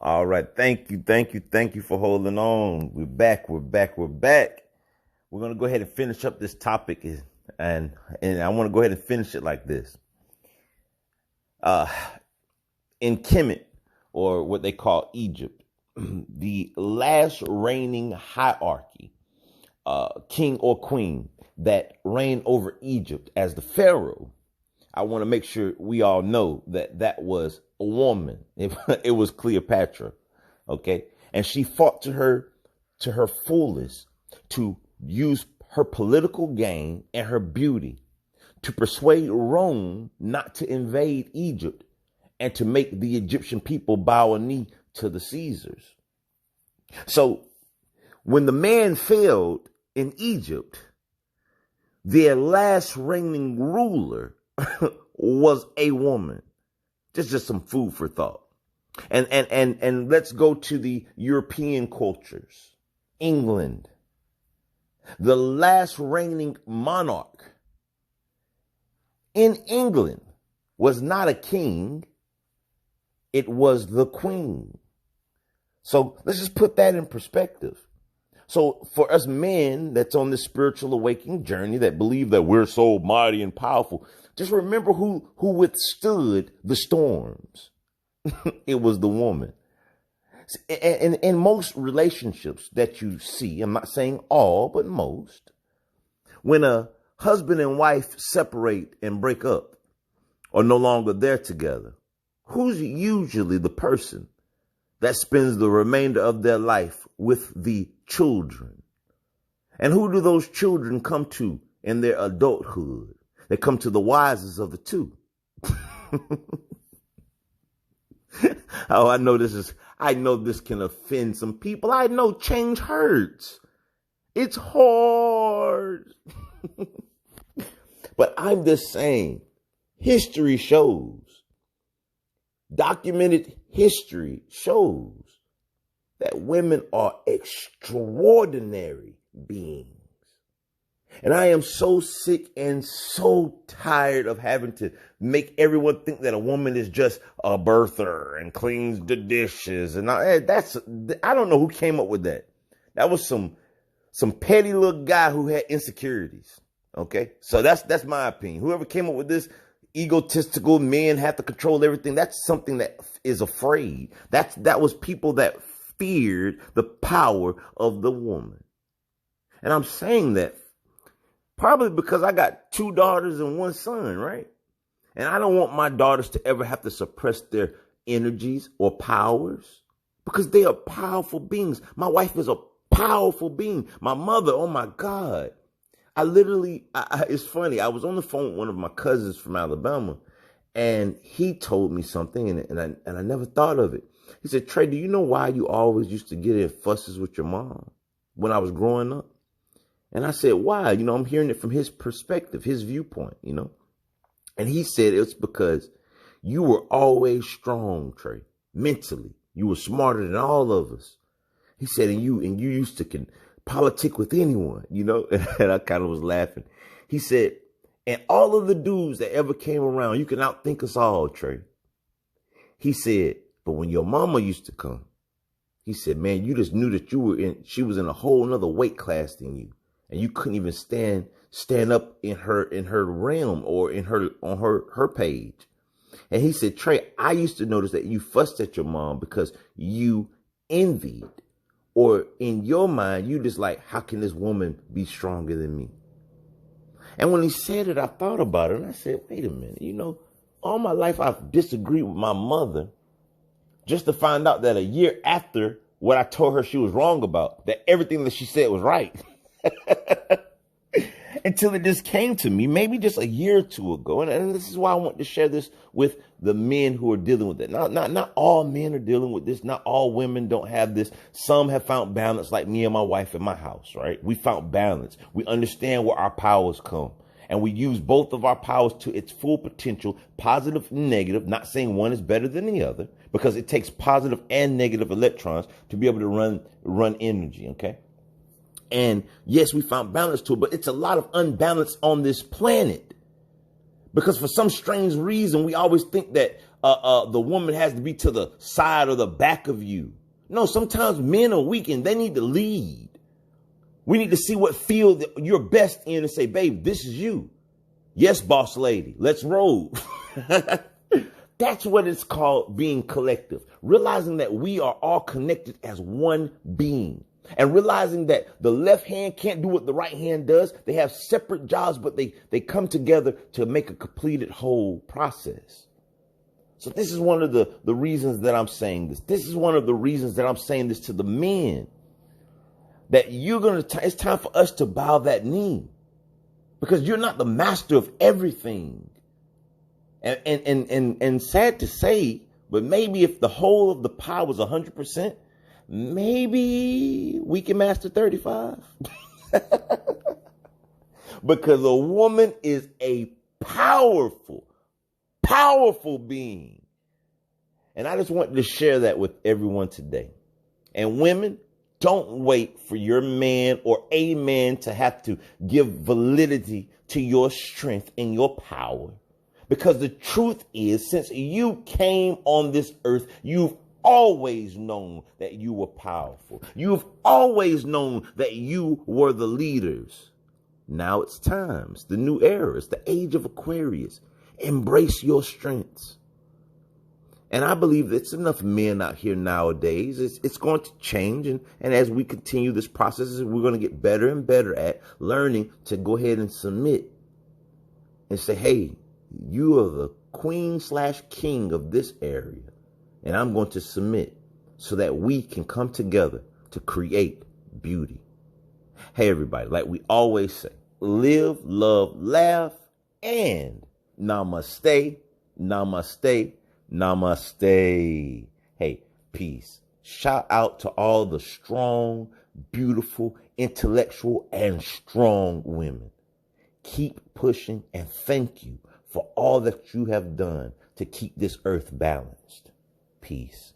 All right. Thank you for holding on. We're back. We're gonna go ahead and finish up this topic, and I want to go ahead and finish it like this. Uh, in Kemet, or what they call Egypt, the last reigning hierarchy, king or queen that reigned over Egypt as the pharaoh. I want to make sure we all know that that was a woman. It was Cleopatra, okay? And she fought to her fullest to use her political gain and her beauty to persuade Rome not to invade Egypt and to make the Egyptian people bow a knee to the Caesars. So when the man failed in Egypt, their last reigning ruler was a woman. Just some food for thought. And let's go to the European cultures. England. The last reigning monarch in England was not a king. It was the queen. So let's just put that in perspective. So for us men that's on this spiritual awakening journey that believe that we're so mighty and powerful, just remember who withstood the storms. It was the woman. And in most relationships that you see, I'm not saying all, but most, when a husband and wife separate and break up or no longer there together, who's usually the person that spends the remainder of their life with the children? And who do those children come to in their adulthood? They come to the wisest of the two. Oh, I know this can offend some people. I know change hurts. It's hard. But I'm just saying, history shows, documented history shows that women are extraordinary beings. And I am so sick and so tired of having to make everyone think that a woman is just a birther and cleans the dishes. And I don't know who came up with that. That was some petty little guy who had insecurities. Okay. So that's my opinion. Whoever came up with this egotistical men have to control everything. That's something that is afraid. That was people that feared the power of the woman. And I'm saying that probably because I got 2 daughters and 1 son, right? And I don't want my daughters to ever have to suppress their energies or powers because they are powerful beings. My wife is a powerful being. My mother, oh my God. It's funny. I was on the phone with one of my cousins from Alabama and he told me something and I never thought of it. He said, Trey, do you know why you always used to get in fusses with your mom when I was growing up? And I said, why? I'm hearing it from his perspective, his viewpoint, And he said it's because you were always strong, Trey, mentally. You were smarter than all of us. He said, and you used to politic with anyone, And I kind of was laughing. He said, and all of the dudes that ever came around, you can outthink us all, Trey. He said, but when your mama used to come, he said, man, you just knew that she was in a whole nother weight class than you. And you couldn't even stand up in her realm or on her page. And he said, Trey, I used to notice that you fussed at your mom because you envied, or in your mind, you just like, how can this woman be stronger than me? And when he said it, I thought about it and I said, wait a minute, all my life I've disagreed with my mother just to find out that a year after what I told her she was wrong about, that everything that she said was right. Until it just came to me, maybe just a year or 2 ago. And this is why I want to share this with the men who are dealing with it. Not all men are dealing with this. Not all women don't have this. Some have found balance, like me and my wife in my house, right? We found balance. We understand where our powers come. And we use both of our powers to its full potential, positive and negative, not saying one is better than the other, because it takes positive and negative electrons to be able to run energy, okay? And yes, we found balance to it, but it's a lot of unbalance on this planet. Because for some strange reason, we always think that the woman has to be to the side or the back of you. No, sometimes men are weak and they need to lead. We need to see what field that you're best in and say, babe, this is you. Yes, boss lady, let's roll. That's what it's called, being collective. Realizing that we are all connected as one being. And realizing that the left hand can't do what the right hand does. They have separate jobs, but they come together to make a completed whole process. So this is one of the reasons that I'm saying this. This is one of the reasons that I'm saying this to the men. That it's time for us to bow that knee. Because you're not the master of everything. And sad to say, but maybe if the whole of the pie was 100%, maybe we can master 35. Because a woman is a powerful being. And I just wanted to share that with everyone today. And women, don't wait for your man or a man to have to give validity to your strength and your power. Because the truth is, since you came on this earth, you've always known that you were powerful. You've always known that you were the leaders. Now it's time. It's the new era. It's the age of Aquarius. Embrace your strengths. And I believe there's enough men out here nowadays. It's going to change. And as we continue this process, we're going to get better and better at learning to go ahead and submit and say, hey, you are the queen/king of this area. And I'm going to submit so that we can come together to create beauty. Hey, everybody, like we always say, live, love, laugh, and namaste, namaste, namaste. Hey, peace. Shout out to all the strong, beautiful, intellectual, and strong women. Keep pushing, and thank you for all that you have done to keep this earth balanced. Peace.